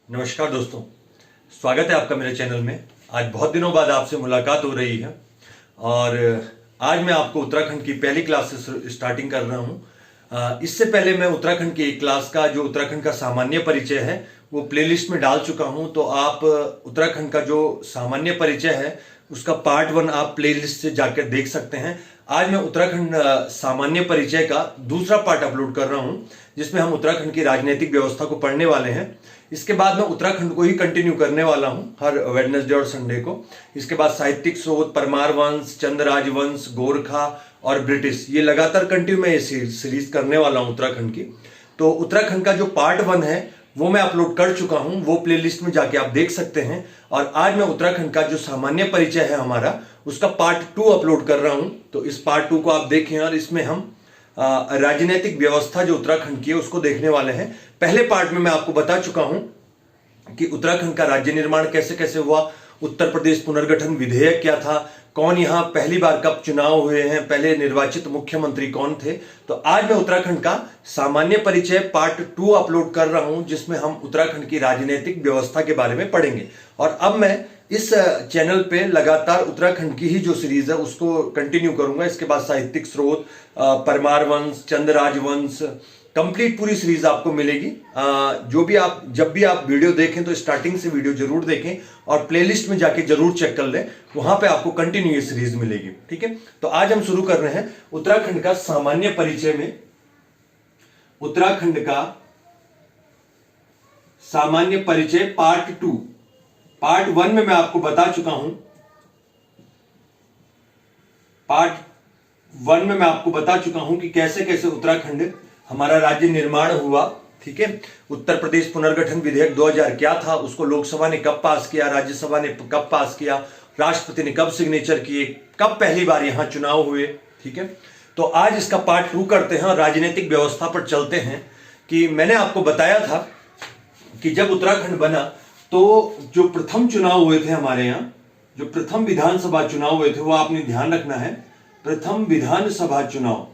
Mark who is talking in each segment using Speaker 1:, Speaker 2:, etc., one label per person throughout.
Speaker 1: नमस्कार दोस्तों, स्वागत है आपका मेरे चैनल में। आज बहुत दिनों बाद आपसे मुलाकात हो रही है और आज मैं आपको उत्तराखंड की पहली क्लास से स्टार्टिंग कर रहा हूं। इससे पहले मैं उत्तराखंड की एक क्लास का जो उत्तराखंड का सामान्य परिचय है वो प्लेलिस्ट में डाल चुका हूं, तो आप उत्तराखंड का जो सामान्य परिचय है उसका पार्ट 1 आप प्लेलिस्ट से जाकर देख सकते हैं। आज मैं उत्तराखंड सामान्य परिचय का दूसरा पार्ट अपलोड कर रहा हूं जिसमें हम उत्तराखंड की राजनीतिक व्यवस्था को पढ़ने वाले हैं। इसके बाद मैं उत्तराखंड को ही कंटिन्यू करने वाला हूं हर वेडनेसडे और संडे को। इसके बाद साहित्यिक स्रोत, परमार वंश, चंद राजवंश, गोरखा और ब्रिटिश, ये लगातार कंटिन्यू मैं ये सीरीज करने वाला हूं उत्तराखंड की। तो उत्तराखंड का जो पार्ट 1 है वो मैं अपलोड कर चुका हूं, वो प्लेलिस्ट में जाके आप देख सकते हैं। और आज मैं उत्तराखंड का जो सामान्य परिचय है हमारा उसका पार्ट 2 अपलोड कर रहा हूं। तो इस पार्ट 2 को आप देखें और इसमें हम राजनीतिक व्यवस्था जो उत्तराखंड की है उसको देखने वाले हैं। पहले पार्ट में मैं आपको बता चुका हूं कि उत्तराखंड का राज्य निर्माण कैसे कैसे हुआ, उत्तर प्रदेश पुनर्गठन विधेयक क्या था, कौन यहां पहली बार कब चुनाव हुए हैं, पहले निर्वाचित मुख्यमंत्री कौन थे। तो आज मैं उत्तराखंड का सामान्य परिचय पार्ट 2 अपलोड कर रहा हूं जिसमें हम उत्तराखंड की राजनीतिक व्यवस्था के बारे में पढ़ेंगे। और अब मैं इस चैनल पे लगातार उत्तराखंड की ही जो सीरीज है उसको कंटिन्यू करूंगा। इसके बाद साहित्यिक स्रोत, परमार वंश, चंद राजवंश, कंप्लीट पूरी सीरीज आपको मिलेगी। जब भी आप वीडियो देखें तो स्टार्टिंग से वीडियो जरूर देखें और प्लेलिस्ट में जाके जरूर चेक कर लें, वहां पे आपको कंटिन्यू ये सीरीज मिलेगी। ठीक है, तो आज हम शुरू कर रहे हैं उत्तराखंड का सामान्य परिचय में। उत्तराखंड का सामान्य परिचय पार्ट 2। पार्ट 1 में मैं आपको बता चुका हूं, पार्ट 1 में मैं आपको बता चुका हूं कि कैसे कैसे उत्तराखंड हमारा राज्य निर्माण हुआ। ठीक है, उत्तर प्रदेश पुनर्गठन विधेयक 2000 क्या था, उसको लोकसभा ने कब पास किया, राज्यसभा ने कब पास किया, राष्ट्रपति ने कब सिग्नेचर किए, कब पहली बार यहां चुनाव हुए। ठीक है, तो आज इसका पार्ट 2 करते हैं और राजनीतिक व्यवस्था पर चलते हैं। कि मैंने आपको बताया था कि जब उत्तराखंड बना तो जो प्रथम चुनाव हुए थे हमारे यहां, जो प्रथम विधानसभा चुनाव हुए थे वो आपने ध्यान रखना है, प्रथम विधानसभा चुनाव।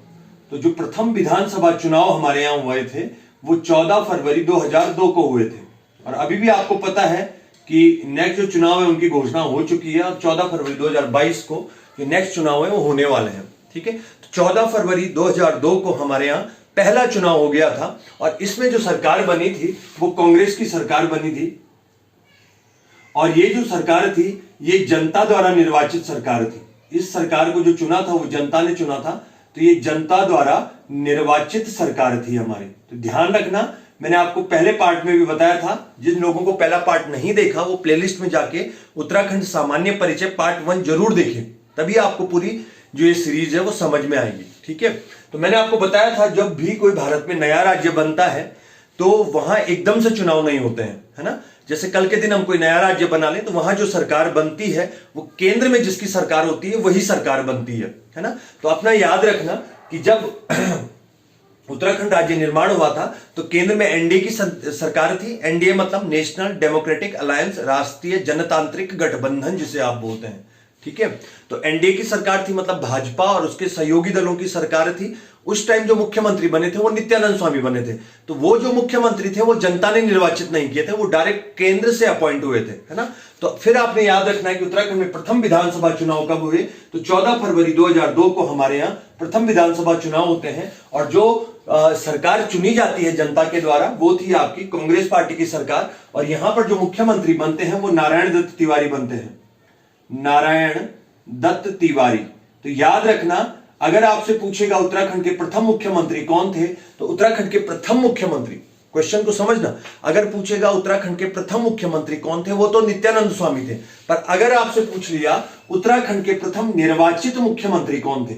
Speaker 1: तो जो प्रथम विधानसभा चुनाव हमारे यहां हुए थे वो 14 फरवरी 2002 को हुए थे। और अभी भी आपको पता है कि नेक्स्ट जो चुनाव है उनकी घोषणा हो चुकी है और 14 फरवरी 2022 को जो नेक्स्ट चुनाव है वो होने वाले हैं। ठीक है, तो 14 फरवरी 2002 को हमारे यहां पहला चुनाव हो गया था और इसमें जो सरकार बनी थी वो कांग्रेस की सरकार बनी थी। और ये जो सरकार थी ये जनता द्वारा निर्वाचित सरकार थी। इस सरकार को जो चुना था वो जनता ने चुना था, तो ये जनता द्वारा निर्वाचित सरकार थी हमारी। तो ध्यान रखना, मैंने आपको पहले पार्ट में भी बताया था, जिन लोगों को पहला पार्ट नहीं देखा वो प्लेलिस्ट में जाके उत्तराखंड सामान्य परिचय पार्ट 1 जरूर देखें, तभी आपको पूरी जो ये सीरीज है वो समझ में आएगी। ठीक है, तो मैंने आपको बताया था जब भी कोई भारत में नया राज्य बनता है तो वहां एकदम से चुनाव नहीं होते हैं, है ना। जैसे कल के दिन हम कोई नया राज्य बना लें तो वहां जो सरकार बनती है वो केंद्र में जिसकी सरकार होती है वही सरकार बनती है ना। तो अपना याद रखना कि जब उत्तराखंड राज्य निर्माण हुआ था तो केंद्र में एनडीए की सरकार थी। एनडीए मतलब नेशनल डेमोक्रेटिक अलायंस, राष्ट्रीय जनतांत्रिक गठबंधन जिसे आप बोलते हैं। ठीक है, तो एनडीए की सरकार थी मतलब भाजपा और उसके सहयोगी दलों की सरकार थी। उस टाइम जो मुख्यमंत्री बने थे वो नित्यानंद स्वामी बने थे। तो वो जो मुख्यमंत्री थे वो जनता ने निर्वाचित नहीं किए थे, वो डायरेक्ट केंद्र से अपॉइंट हुए थे, है ना। तो फिर आपने याद रखना है कि उत्तराखंड में प्रथम विधानसभा चुनाव कब हुए, तो 14 फरवरी 2002 को हमारे यहाँ प्रथम विधानसभा चुनाव होते हैं। और जो सरकार चुनी जाती है जनता के द्वारा वो थी आपकी कांग्रेस पार्टी की सरकार। और यहां पर जो मुख्यमंत्री बनते हैं वो नारायण दत्त तिवारी बनते हैं, नारायण दत्त तिवारी। तो याद रखना, अगर आपसे पूछेगा उत्तराखंड के प्रथम मुख्यमंत्री कौन थे, तो उत्तराखंड के प्रथम मुख्यमंत्री, क्वेश्चन को समझना, अगर पूछेगा उत्तराखंड के प्रथम मुख्यमंत्री कौन थे वो तो नित्यानंद स्वामी थे। पर अगर आपसे पूछ लिया उत्तराखंड के प्रथम निर्वाचित मुख्यमंत्री कौन थे,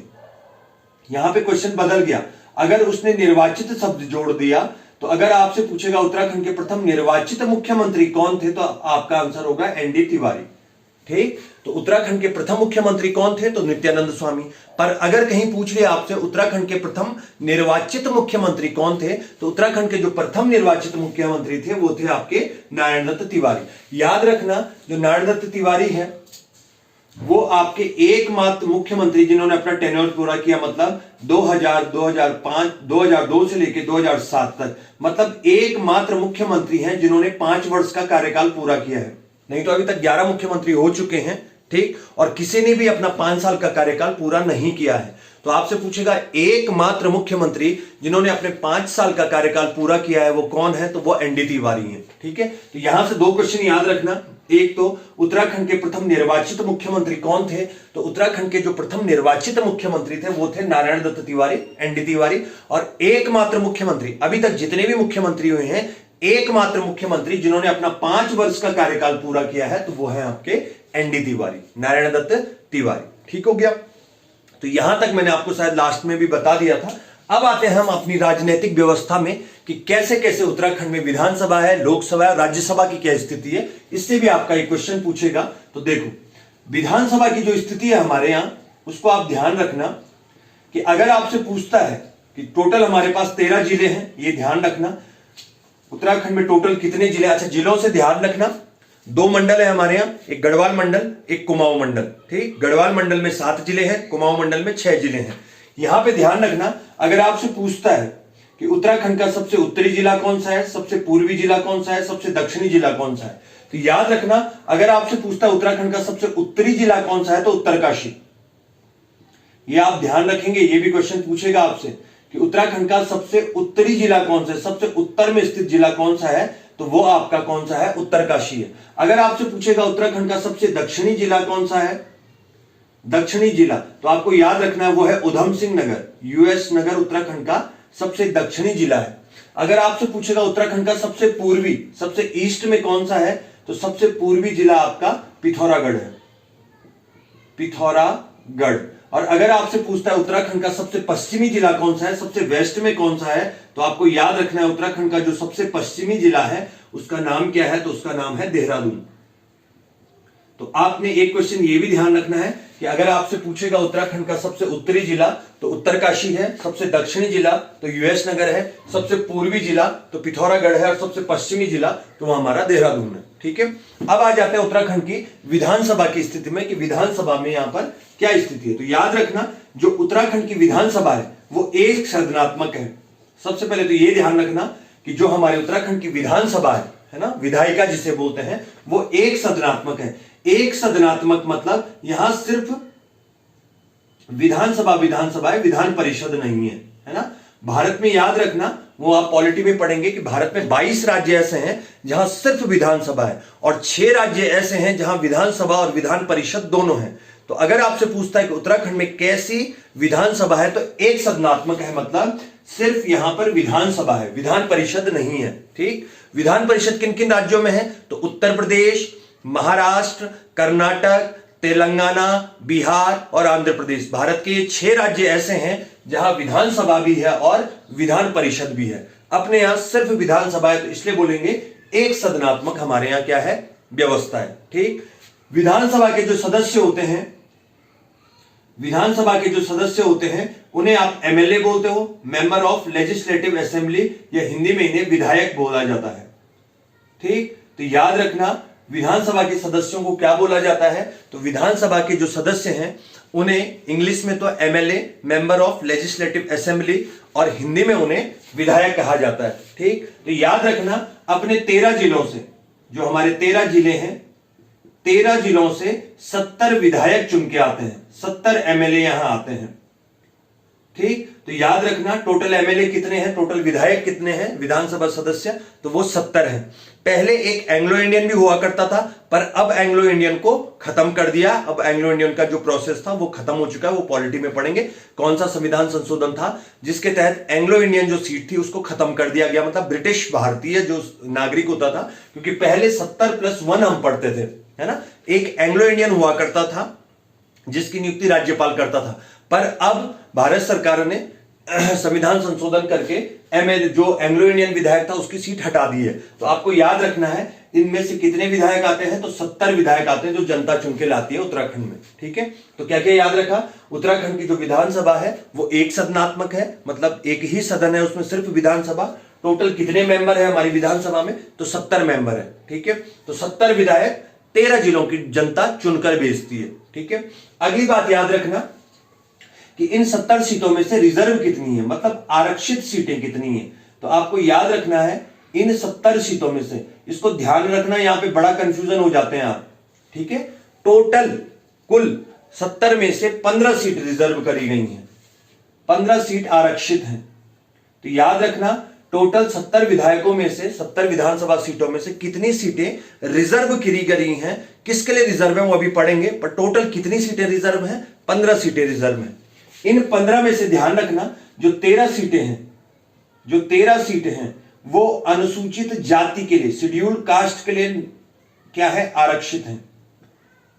Speaker 1: यहां पे क्वेश्चन बदल गया। अगर उसने निर्वाचित शब्द जोड़ दिया तो अगर आपसे पूछेगा उत्तराखंड के प्रथम निर्वाचित मुख्यमंत्री कौन थे तो आपका आंसर होगा एनडी तिवारी। ठीक, तो उत्तराखंड के प्रथम मुख्यमंत्री कौन थे, तो नित्यानंद स्वामी। पर अगर कहीं पूछ लिया आपसे उत्तराखंड के प्रथम निर्वाचित मुख्यमंत्री कौन थे, तो उत्तराखंड के जो प्रथम निर्वाचित मुख्यमंत्री थे वो थे आपके नारायण दत्त तिवारी। याद रखना, जो नारायण दत्त तिवारी है वो आपके एकमात्र मुख्यमंत्री जिन्होंने अपना टेन्योर पूरा किया, मतलब 2000, 2005, 2002 से लेकर 2007 तक, मतलब एकमात्र मुख्यमंत्री हैं जिन्होंने 5 वर्ष का कार्यकाल पूरा किया है। नहीं तो अभी तक 11 मुख्यमंत्री हो चुके हैं, ठीक, और किसी ने भी अपना 5 साल का कार्यकाल पूरा नहीं किया है। तो आपसे पूछेगा एकमात्र मुख्यमंत्री जिन्होंने अपने 5 साल का कार्यकाल पूरा किया है वो कौन है, तो वो एनडी तिवारी हैं। ठीक है, तो यहां से 2 क्वेश्चन याद रखना। एक तो उत्तराखंड के प्रथम निर्वाचित मुख्यमंत्री कौन थे, तो उत्तराखंड के जो प्रथम निर्वाचित मुख्यमंत्री थे वो थे नारायण दत्त तिवारी, एनडी तिवारी। और एकमात्र मुख्यमंत्री, अभी तक जितने भी मुख्यमंत्री हुए हैं, एकमात्र मुख्यमंत्री जिन्होंने अपना 5 वर्ष का कार्यकाल पूरा किया है तो वो है आपके एनडी तिवारी, नारायण दत्त तिवारी। ठीक हो गया, तो यहां तक मैंने आपको शायद लास्ट में भी बता दिया था। अब आते हैं हम अपनी राजनीतिक व्यवस्था में कि कैसे कैसे उत्तराखंड में विधानसभा है, लोकसभा है, राज्यसभा की क्या स्थिति है। इससे भी आपका एक क्वेश्चन पूछेगा। तो देखो, विधानसभा की जो स्थिति है हमारे यहां, उसको आप ध्यान रखना कि अगर आपसे पूछता है कि टोटल हमारे पास 13 जिले हैं, ये ध्यान रखना। उत्तराखंड में टोटल कितने जिले, अच्छा जिलों से ध्यान रखना। 2 मंडल है हमारे यहां, एक गढ़वाल मंडल, एक कुमाऊं मंडल। ठीक, गढ़वाल मंडल में 7 जिले हैं, कुमाऊं मंडल में 6 जिले हैं। यहां पे ध्यान रखना, अगर आपसे पूछता है कि उत्तराखंड का सबसे उत्तरी जिला कौन सा है, सबसे पूर्वी जिला कौन सा है, सबसे दक्षिणी जिला कौन सा है, तो याद रखना अगर आपसे पूछता है उत्तराखंड का सबसे उत्तरी जिला कौन सा है तो उत्तरकाशी। ये आप ध्यान रखेंगे, ये भी क्वेश्चन पूछेगा आपसे कि उत्तराखंड का सबसे उत्तरी जिला कौन सा है, सबसे उत्तर में स्थित जिला कौन सा है, तो वो आपका कौन सा है, उत्तरकाशी है। अगर आपसे पूछेगा उत्तराखंड का सबसे दक्षिणी जिला कौन सा है, दक्षिणी जिला, तो आपको याद रखना है वो है उधम सिंह नगर, यूएस नगर उत्तराखंड का सबसे दक्षिणी जिला है। अगर आपसे पूछेगा उत्तराखंड का सबसे पूर्वी, सबसे ईस्ट में कौन सा है, तो सबसे पूर्वी जिला आपका पिथौरागढ़ है, पिथौरागढ़। और अगर आपसे पूछता है उत्तराखंड का सबसे पश्चिमी जिला कौन सा है, सबसे वेस्ट में कौन सा है, तो आपको याद रखना है उत्तराखंड का जो सबसे पश्चिमी जिला है उसका नाम क्या है, तो उसका नाम है देहरादून। तो आपने एक क्वेश्चन ये भी ध्यान रखना है कि अगर आपसे पूछेगा उत्तराखंड का सबसे उत्तरी जिला तो उत्तरकाशी है, सबसे दक्षिणी जिला तो यूएस नगर है, सबसे पूर्वी जिला तो पिथौरागढ़ है और सबसे पश्चिमी जिला तो हमारा देहरादून है। ठीक है, अब आ जाते हैं उत्तराखंड की विधानसभा की स्थिति में कि विधानसभा में यहां पर क्या स्थिति है। तो याद रखना जो उत्तराखंड की विधानसभा है वो एक सदनात्मक है। सबसे पहले तो ये ध्यान रखना कि जो हमारे उत्तराखंड की विधानसभा है ना, विधायिका जिसे बोलते हैं, वो एक सदनात्मक है। एक सदनात्मक मतलब यहां सिर्फ विधानसभा विधानसभा है, विधान परिषद नहीं है ना। भारत में याद रखना, वो आप पॉलिटी में पढ़ेंगे कि भारत में 22 राज्य ऐसे हैं जहां सिर्फ विधानसभा है और 6 राज्य ऐसे हैं जहां विधानसभा और विधान परिषद दोनों हैं। तो अगर आपसे पूछता है कि उत्तराखंड में कैसी विधानसभा है, तो एक सदनात्मक है, मतलब सिर्फ यहां पर विधानसभा है, विधान परिषद नहीं है। ठीक, विधान परिषद किन किन राज्यों में है, तो उत्तर प्रदेश, महाराष्ट्र, कर्नाटक, तेलंगाना, बिहार और आंध्र प्रदेश। भारत के ये 6 राज्य ऐसे हैं जहां विधानसभा भी है और विधान परिषद भी है। अपने यहां सिर्फ विधानसभा है, तो इसलिए बोलेंगे एक सदनात्मक हमारे यहां क्या है, व्यवस्था है। ठीक, विधानसभा के जो सदस्य होते हैं, विधानसभा के जो सदस्य होते हैं उन्हें आप एमएलए बोलते हो, मेंबर ऑफ लेजिस्लेटिव असेंबली, या हिंदी में इन्हें विधायक बोला जाता है। ठीक, तो याद रखना विधानसभा के सदस्यों को क्या बोला जाता है, तो विधानसभा के जो सदस्य हैं उन्हें इंग्लिश में तो MLA, member of legislative assembly, और हिंदी में उन्हें विधायक कहा जाता है। ठीक, तो याद रखना अपने 13 जिलों से, जो हमारे 13 जिले हैं, 13 जिलों से 70 विधायक चुन के आते हैं, 70 एमएलए यहां आते हैं। ठीक, तो याद रखना टोटल एमएलए कितने हैं, टोटल विधायक कितने हैं, विधानसभा सदस्य, तो वो 70 हैं। पहले एक एंग्लो इंडियन भी हुआ करता था, पर अब एंग्लो इंडियन को खत्म कर दिया। अब एंग्लो इंडियन का जो प्रोसेस था वो खत्म हो चुका है। वो पॉलिटी में पढ़ेंगे कौन सा संविधान संशोधन था जिसके तहत एंग्लो इंडियन जो सीट थी उसको खत्म कर दिया गया, मतलब ब्रिटिश भारतीय जो नागरिक होता था, क्योंकि पहले 70+1 हम पढ़ते थे, है ना। एक एंग्लो इंडियन हुआ करता था जिसकी नियुक्ति राज्यपाल करता था, पर अब भारत सरकार ने संविधान संशोधन करके एमएलए जो एंग्लो इंडियन विधायक था उसकी सीट हटा दी है। तो आपको याद रखना है इनमें से कितने विधायक आते हैं, तो 70 विधायक आते हैं जो जनता चुन के लाती है उत्तराखंड में। ठीक है, तो क्या क्या याद रखा, उत्तराखंड की जो विधानसभा है वो एक सदनात्मक है, मतलब एक ही सदन है, उसमें सिर्फ विधानसभा। टोटल कितने मेंबर है हमारी विधानसभा में, तो 70 मेंबर है। ठीक है, तो 70 विधायक 13 जिलों की जनता चुनकर भेजती है। ठीक है। अगली बात याद रखना कि इन 70 सीटों में से रिजर्व कितनी है, मतलब आरक्षित सीटें कितनी है। तो आपको याद रखना है इन 70 सीटों में से, इसको ध्यान रखना, यहां पे बड़ा कंफ्यूजन हो जाते हैं आप, ठीक है। टोटल कुल 70 में से 15 सीट रिजर्व करी गई हैं, 15 सीट आरक्षित हैं। तो याद रखना टोटल 70 विधायकों में से, 70 विधानसभा सीटों में से कितनी सीटें रिजर्व करी गई हैं, किसके लिए रिजर्व है वो अभी पढ़ेंगे, पर टोटल कितनी सीटें रिजर्व हैं, 15 सीटें रिजर्व हैं। इन 15 में से ध्यान रखना जो 13 सीटें हैं, जो 13 सीटें हैं वो अनुसूचित जाति के लिए, शेड्यूल्ड कास्ट के लिए क्या है, आरक्षित हैं।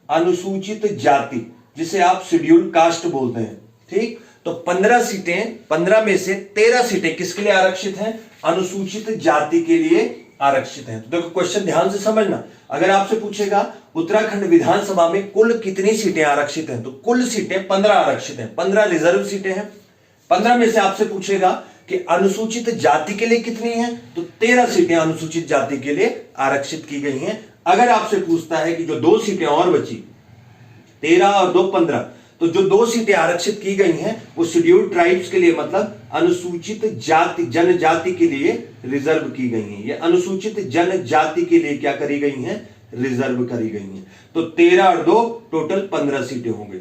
Speaker 1: अनुसूचित जाति जिसे आप शेड्यूल्ड कास्ट बोलते हैं, ठीक। तो 15 सीटें, 15 में से 13 सीटें किसके लिए आरक्षित हैं, अनुसूचित जाति के लिए आरक्षित हैं। तो देखो क्वेश्चन ध्यान से समझना, अगर आपसे पूछेगा उत्तराखंड विधानसभा में कुल कितनी सीटें आरक्षित हैं, तो कुल सीटें 15 आरक्षित हैं, 15 रिजर्व सीटें हैं। 15 में से आपसे पूछेगा कि अनुसूचित जाति के लिए कितनी है, तो 13 सीटें अनुसूचित जाति के लिए आरक्षित की गई हैं। अगर आपसे पूछता है कि जो 2 सीटें और बची, 13 और 2 15, तो जो 2 सीटें आरक्षित की गई हैं वो शेड्यूल्ड ट्राइब्स के लिए, मतलब अनुसूचित जाति जनजाति के लिए रिजर्व की गई हैं। ये अनुसूचित जनजाति के लिए क्या करी गई हैं, रिजर्व करी गई हैं। तो 13 और 2 टोटल 15 सीटें होंगी,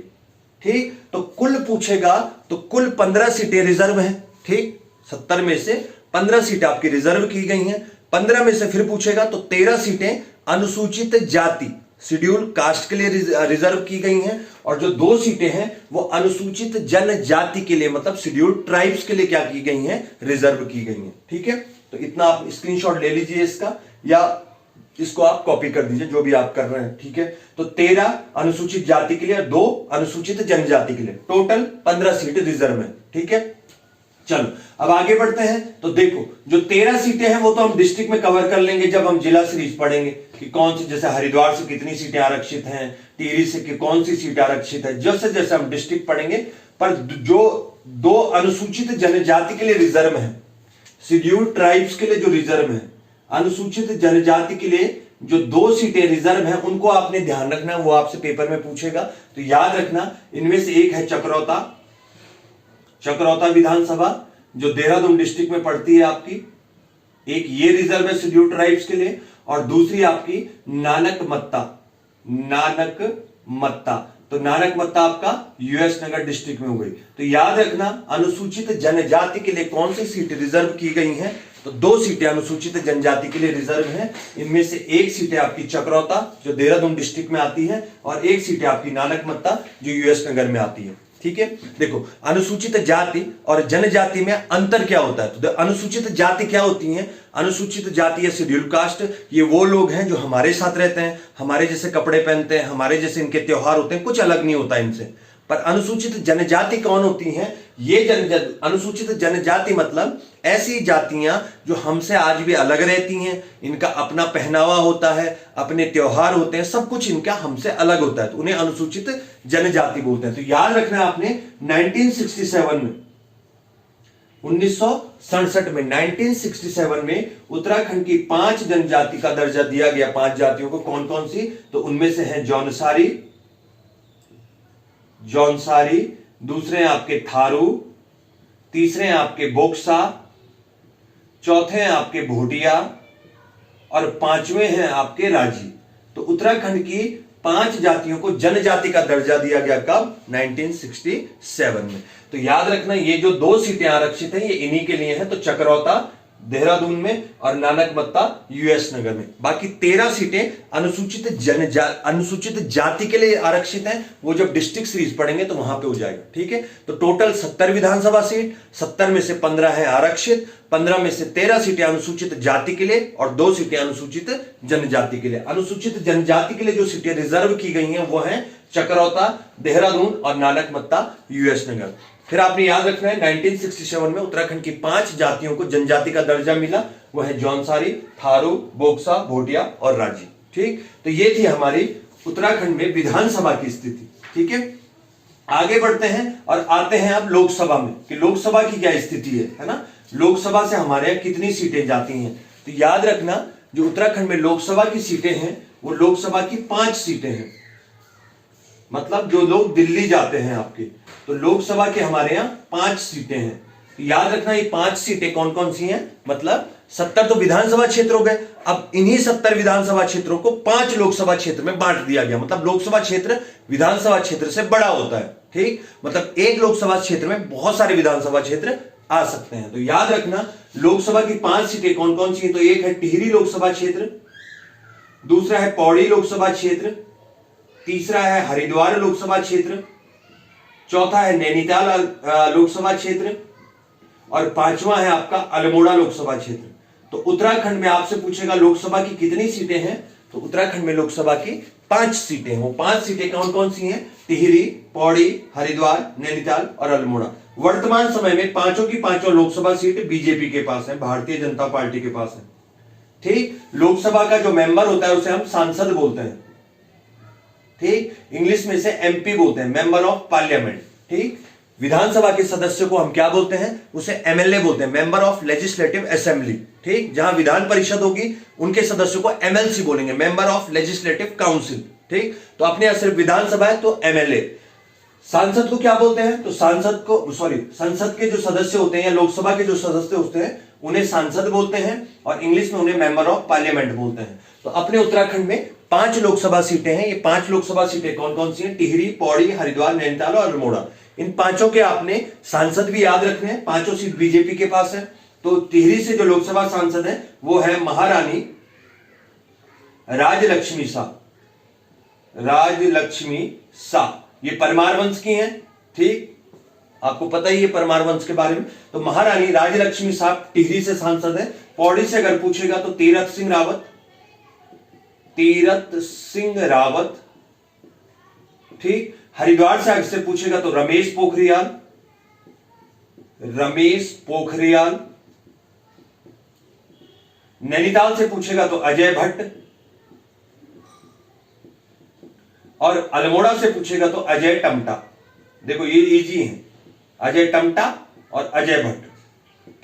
Speaker 1: ठीक। तो कुल पूछेगा तो कुल 15 सीटें रिजर्व हैं, ठीक। 70 में से 15 सीटें आपकी रिजर्व की गई हैं। 15 में से फिर पूछेगा तो 13 सीटें अनुसूचित जाति शेड्यूल कास्ट के लिए रिजर्व की गई हैं, और जो 2 सीटें हैं वो अनुसूचित जनजाति के लिए, मतलब शेड्यूल्ड ट्राइब्स के लिए क्या की गई हैं, रिजर्व की गई हैं, ठीक है। तो इतना आप स्क्रीनशॉट ले लीजिए इसका, या इसको आप कॉपी कर दीजिए, जो भी आप कर रहे हैं, ठीक है। तो 13 अनुसूचित जाति के लिए और 2 अनुसूचित जनजाति के लिए, टोटल 15 सीट रिजर्व है, ठीक है। चलो अब आगे बढ़ते हैं। तो देखो जो 13 सीटें हैं वो तो हम डिस्ट्रिक्ट में कवर कर लेंगे जब हम जिला सीरीज पढ़ेंगे कि कौन सी, जैसे हरिद्वार से कितनी सीटें आरक्षित हैं, टिहरी से कि कौन सी सीट आरक्षित है, जैसे जैसे हम डिस्ट्रिक्ट पढ़ेंगे। पर जो 2 अनुसूचित जनजाति के लिए रिजर्व है, शेड्यूल्ड ट्राइब्स के लिए जो रिजर्व है, अनुसूचित जनजाति के लिए जो 2 सीटें रिजर्व हैं, उनको आपने ध्यान रखना, वो आपसे पेपर में पूछेगा। तो याद रखना इनमें से एक है चकरौता विधानसभा जो देहरादून डिस्ट्रिक्ट में पड़ती है आपकी, एक ये रिजर्व है शेड्यूल्ड ट्राइब्स के लिए, और दूसरी आपकी नानकमत्ता। तो नानकमत्ता आपका यूएस नगर डिस्ट्रिक्ट में हो गई। तो याद रखना अनुसूचित जनजाति के लिए कौन सी सीट रिजर्व की गई हैं, तो 2 सीटें अनुसूचित जनजाति के लिए रिजर्व हैं। इनमें से एक सीट है आपकी चकरौता जो देहरादून डिस्ट्रिक्ट में आती है, और एक सीट है आपकी नानकमत्ता जो यूएस नगर में आती है, ठीक है। देखो अनुसूचित जाति और जनजाति में अंतर क्या होता है, तो अनुसूचित जाति क्या होती है, अनुसूचित जाति या शेड्यूल्ड कास्ट, ये वो लोग हैं जो हमारे साथ रहते हैं, हमारे जैसे कपड़े पहनते हैं, हमारे जैसे इनके त्योहार होते हैं, कुछ अलग नहीं होता इनसे। पर अनुसूचित जनजाति कौन होती हैं, ये अनुसूचित जनजाति मतलब ऐसी जातियां जो हमसे आज भी अलग रहती हैं, इनका अपना पहनावा होता है, अपने त्योहार होते हैं, सब कुछ इनका हमसे अलग होता है, तो उन्हें अनुसूचित जनजाति बोलते हैं। तो याद रखना आपने 1967 में 1967 में 1967 में उत्तराखंड की 5 जनजाति का दर्जा दिया गया। 5 जातियों को कौन कौन सी, तो उनमें से हैं जौनसारी, दूसरे हैं आपके थारू, तीसरे हैं आपके बोक्सा, चौथे हैं आपके भोटिया, और 5वें हैं आपके राजी। तो उत्तराखंड की 5 जातियों को जनजाति का दर्जा दिया गया कब, 1967 में। तो याद रखना ये जो 2 सीटें आरक्षित हैं ये इन्हीं के लिए हैं, तो चकरौता देहरादून में और नानकमत्ता यूएस नगर में। बाकी 13 सीटें अनुसूचित जाति के लिए आरक्षित हैं, वो जब डिस्ट्रिक्ट सीरीज पढ़ेंगे तो वहां पे हो जाएगा, ठीक है। तो टोटल 70 विधानसभा सीट, 70 में से 15 है आरक्षित, 15 में से 13 सीटें अनुसूचित जाति के लिए और 2 सीटें अनुसूचित जनजाति के लिए। अनुसूचित जनजाति के लिए जो सीटें रिजर्व की गई हैं वो हैं चकरौता, देहरादून और नानकमत्ता यूएस नगर। फिर आपने याद रखना है 1967 में उत्तराखंड की 5 जातियों को जनजाति का दर्जा मिला, वो है जौनसारी, थारू, बोक्सा, भोटिया और राजी, ठीक। तो ये थी हमारी उत्तराखंड में विधानसभा की स्थिति, ठीक है। आगे बढ़ते हैं और आते हैं अब लोकसभा में कि लोकसभा की क्या स्थिति है ना। लोकसभा से हमारे यहाँ कितनी सीटें जाती हैं, तो याद रखना जो उत्तराखंड में लोकसभा की सीटें हैं वो लोकसभा की 5 सीटें हैं, मतलब जो लोग दिल्ली जाते हैं आपके, तो लोकसभा के हमारे यहाँ 5 सीटें हैं। तो याद रखना ये 5 सीटें कौन कौन सी हैं, मतलब 70 तो विधानसभा क्षेत्र हो गए। अब इन्हीं 70 विधानसभा क्षेत्रों को 5 लोकसभा क्षेत्र में बांट दिया गया। मतलब लोकसभा क्षेत्र विधानसभा क्षेत्र से बड़ा होता है, ठीक। मतलब एक लोकसभा क्षेत्र में बहुत सारे विधानसभा क्षेत्र आ सकते हैं। तो याद रखना लोकसभा की 5 सीटें कौन कौन सी है। तो एक है टिहरी लोकसभा क्षेत्र, दूसरा है पौड़ी लोकसभा क्षेत्र, तीसरा है हरिद्वार लोकसभा क्षेत्र, चौथा है नैनीताल लोकसभा क्षेत्र, और 5वां है आपका अल्मोड़ा लोकसभा क्षेत्र। तो उत्तराखंड में आपसे पूछेगा लोकसभा की कितनी सीटें हैं, तो उत्तराखंड में लोकसभा की 5 सीटें। वो 5 सीटें कौन कौन सी हैं, टिहरी, पौड़ी, हरिद्वार, नैनीताल और अल्मोड़ा। वर्तमान समय में पांचों की पांचों लोकसभा सीट बीजेपी के पास है, भारतीय जनता पार्टी के पास है, ठीक। लोकसभा का जो मेंबर होता है उसे हम सांसद बोलते हैं, ठीक। इंग्लिश में से एमपी बोलते हैं, मेंबर ऑफ पार्लियामेंट, ठीक। विधानसभा के सदस्य को हम क्या बोलते हैं, उसे एमएलए बोलते हैं, मेंबर ऑफ लेजिस्लेटिव असेंबली, ठीक। जहां विधान परिषद होगी उनके सदस्यों को एमएलसी बोलेंगे, मेंबर ऑफ लेजिस्लेटिव काउंसिल, ठीक। तो अपने यहां सिर्फ विधानसभा है तो एमएलए। सांसद को क्या बोलते हैं, तो संसद के जो सदस्य होते हैं या लोकसभा के जो सदस्य होते हैं उन्हें सांसद बोलते हैं, और इंग्लिश में उन्हें मेंबर ऑफ पार्लियामेंट बोलते हैं। तो अपने उत्तराखंड में 5 लोकसभा सीटें हैं। ये 5 लोकसभा सीटें कौन कौन सी हैं, टिहरी, पौड़ी, हरिद्वार, नैनीताल और अल्मोड़ा। इन पांचों के आपने सांसद भी याद रखने हैं, पांचों सीट बीजेपी के पास है। तो टिहरी से जो लोकसभा सांसद है वो है महारानी राजलक्ष्मी शाह। ये परमार वंश की हैं, ठीक। आपको पता ही है परमार वंश के बारे में। तो महारानी राजलक्ष्मी शाह टिहरी से सांसद है। पौड़ी से अगर पूछेगा तो तीरथ सिंह रावत, ठीक। हरिद्वार से पूछेगा तो रमेश पोखरियाल। नैनीताल से पूछेगा तो अजय भट्ट, और अल्मोड़ा से पूछेगा तो अजय टम्टा। देखो ये इजी है, अजय टम्टा और अजय भट्ट,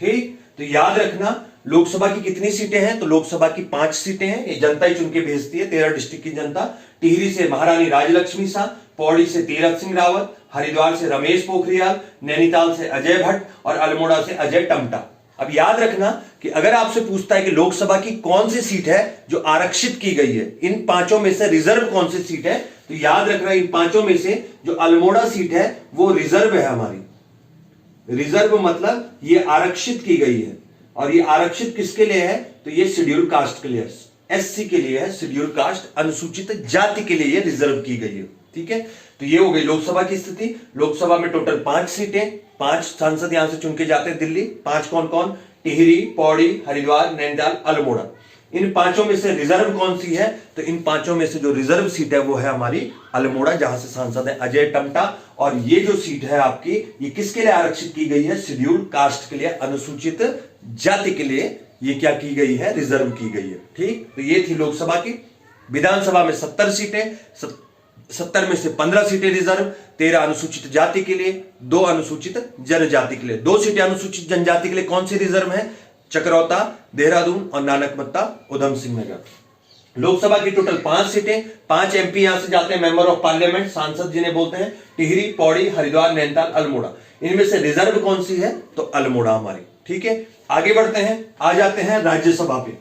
Speaker 1: ठीक। तो याद रखना लोकसभा की कितनी सीटें हैं, तो लोकसभा की 5 सीटें हैं। ये जनता ही चुन के भेजती है, 13 डिस्ट्रिक्ट की जनता। टिहरी से महारानी राजलक्ष्मी शाह, पौड़ी से तीरथ सिंह रावत, हरिद्वार से रमेश पोखरियाल, नैनीताल से अजय भट्ट और अल्मोड़ा से अजय टम्टा। अब याद रखना कि अगर आपसे पूछता है कि लोकसभा की कौन सी सीट है जो आरक्षित की गई है, इन पांचों में से रिजर्व कौन सी सीट है, तो याद रखना इन पांचों में से जो अल्मोड़ा सीट है वो रिजर्व है हमारी। रिजर्व मतलब ये आरक्षित की गई है, और ये आरक्षित किसके लिए है, तो ये शेड्यूल कास्ट के लिए, एससी के लिए है, शेड्यूल कास्ट अनुसूचित जाति के लिए ये रिजर्व की गई है, ठीक है। तो ये हो गई लोकसभा की स्थिति। लोकसभा में टोटल 5 सीटें, 5 सांसद यहां से चुन के जाते हैं दिल्ली। 5 कौन कौन, टिहरी, पौड़ी, हरिद्वार, नैनीताल, अल्मोड़ा। इन पांचों में से रिजर्व कौन सी है, तो इन पांचों में से जो रिजर्व सीट है वो है हमारी अल्मोड़ा, जहां से सांसद है अजय टम्टा। और ये जो सीट है आपकी, ये किसके लिए आरक्षित की गई है, शेड्यूल कास्ट के लिए, अनुसूचित जाति के लिए ये क्या की गई है, रिजर्व की गई है, ठीक। तो ये थी लोकसभा की। विधानसभा में 70 सीटें, 70 में से 15 सीटें रिजर्व, 13 अनुसूचित जाति के लिए, 2 अनुसूचित जनजाति के लिए। 2 सीटें अनुसूचित जनजाति के लिए कौन सी रिजर्व है, चकरौता, देहरादून और नानकमत्ता, उधम सिंह नगर। लोकसभा की टोटल 5 सीटें, 5 एमपी यहां से जाते हैं, मेंबर ऑफ पार्लियामेंट, सांसद जिन्हें बोलते हैं, टिहरी, पौड़ी, हरिद्वार, नैनीताल, अल्मोड़ा। इनमें से रिजर्व कौन सी है, तो अल्मोड़ा हमारी, ठीक है। आगे बढ़ते हैं, आ जाते हैं राज्यसभा पे।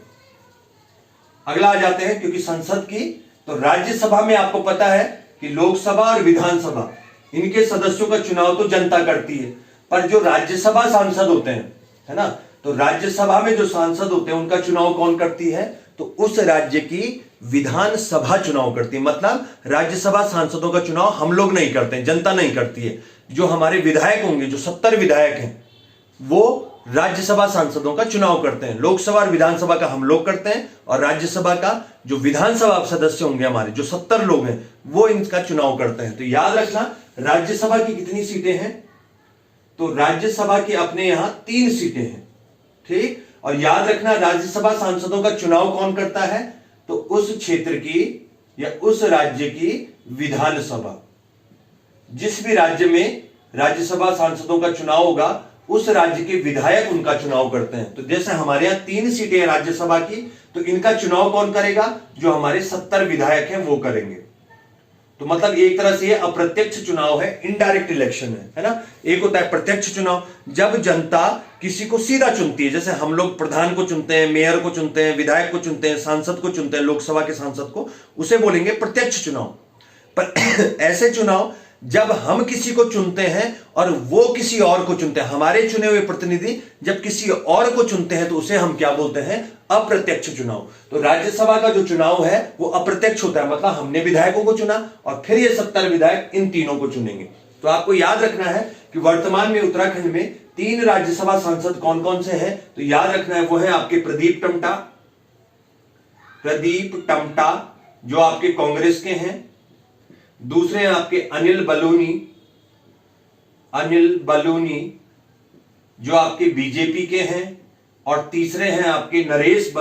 Speaker 1: अगला आ जाते हैं, क्योंकि संसद की, तो राज्यसभा में आपको पता है कि लोकसभा और विधानसभा इनके सदस्यों का चुनाव तो जनता करती है, पर जो राज्यसभा सांसद होते हैं, है ना, तो राज्यसभा में जो सांसद होते हैं उनका चुनाव कौन करती है, तो उस राज्य की विधानसभा चुनाव करती है। मतलब राज्यसभा सांसदों का चुनाव हम लोग नहीं करते हैं, जनता नहीं करती है। जो हमारे विधायक होंगे, जो 70 विधायक हैं, वो राज्यसभा सांसदों का चुनाव करते हैं। लोकसभा और विधानसभा का हम लोग करते हैं, और राज्यसभा का जो विधानसभा सदस्य होंगे हमारे, जो 70 लोग हैं, वो इनका चुनाव करते हैं। तो याद रखना राज्यसभा की कितनी सीटें हैं, तो राज्यसभा की अपने यहां 3 सीटें हैं, ठीक। और याद रखना राज्यसभा सांसदों का चुनाव कौन करता है, तो उस क्षेत्र की या उस राज्य की विधानसभा। जिस भी राज्य में राज्यसभा सांसदों का चुनाव होगा, उस राज्य के विधायक उनका चुनाव करते हैं। तो जैसे हमारे यहां 3 सीटें हैं राज्यसभा की, तो इनका चुनाव कौन करेगा, जो हमारे 70 विधायक हैं वो करेंगे। तो मतलब एक तरह से ये अप्रत्यक्ष चुनाव है, इनडायरेक्ट इलेक्शन है ना। एक होता है प्रत्यक्ष चुनाव, जब जनता किसी को सीधा चुनती है, जैसे हम लोग प्रधान को चुनते हैं, मेयर को चुनते हैं, विधायक को चुनते हैं, सांसद को चुनते हैं, लोकसभा के सांसद को, उसे बोलेंगे प्रत्यक्ष चुनाव। पर ऐसे चुनाव जब हम किसी को चुनते हैं और वो किसी और को चुनते हैं, हमारे चुने हुए प्रतिनिधि जब किसी और को चुनते हैं, तो उसे हम क्या बोलते हैं? अप्रत्यक्ष चुनाव। तो राज्यसभा का जो चुनाव है वो अप्रत्यक्ष होता है, मतलब हमने विधायकों को चुना और फिर ये 70 विधायक इन तीनों को चुनेंगे। तो आपको याद रखना है कि वर्तमान में उत्तराखंड में 3 राज्यसभा सांसद कौन कौन से हैं, तो याद रखना है वो है आपके प्रदीप टम्टा जो आपके कांग्रेस के हैं, दूसरे हैं आपके अनिल बलूनी जो आपके बीजेपी के हैं, और तीसरे हैं आपके नरेश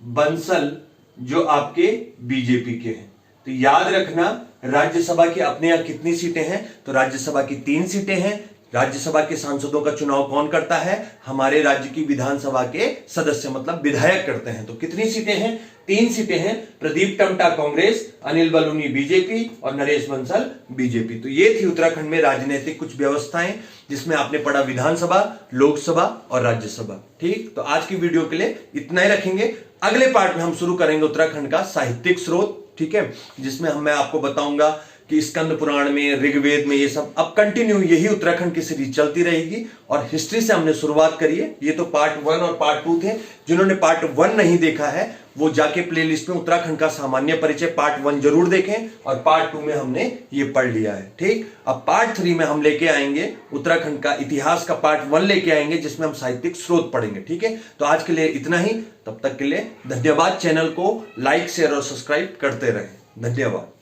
Speaker 1: बंसल जो आपके बीजेपी के हैं। तो याद रखना राज्यसभा की अपने यहां कितनी सीटें हैं, तो राज्यसभा की 3 सीटें हैं। राज्यसभा के सांसदों का चुनाव कौन करता है? हमारे राज्य की विधानसभा के सदस्य मतलब विधायक करते हैं। तो कितनी सीटें हैं? 3 सीटें हैं। प्रदीप टम्टा कांग्रेस, अनिल बलूनी बीजेपी और नरेश बंसल बीजेपी। तो ये थी उत्तराखंड में राजनीतिक कुछ व्यवस्थाएं, जिसमें आपने पढ़ा विधानसभा, लोकसभा और राज्यसभा। ठीक, तो आज की वीडियो के लिए इतना ही रखेंगे। अगले पार्ट में हम शुरू करेंगे उत्तराखंड का साहित्यिक स्रोत, ठीक है, जिसमें मैं आपको बताऊंगा कि स्कंद पुराण में, ऋग्वेद में, ये सब अब कंटिन्यू यही उत्तराखंड की सीरीज चलती रहेगी। और हिस्ट्री से हमने शुरुआत करी है। ये तो पार्ट 1 और पार्ट 2 थे। जिन्होंने पार्ट 1 नहीं देखा है वो जाके प्लेलिस्ट में उत्तराखंड का सामान्य परिचय पार्ट 1 जरूर देखें, और पार्ट 2 में हमने ये पढ़ लिया है। ठीक, अब पार्ट 3 में हम लेके आएंगे उत्तराखंड का इतिहास का पार्ट 1 लेके आएंगे, जिसमें हम साहित्यिक स्रोत पढ़ेंगे। ठीक है, तो आज के लिए इतना ही। तब तक के लिए धन्यवाद। चैनल को लाइक, शेयर और सब्सक्राइब करते रहें। धन्यवाद।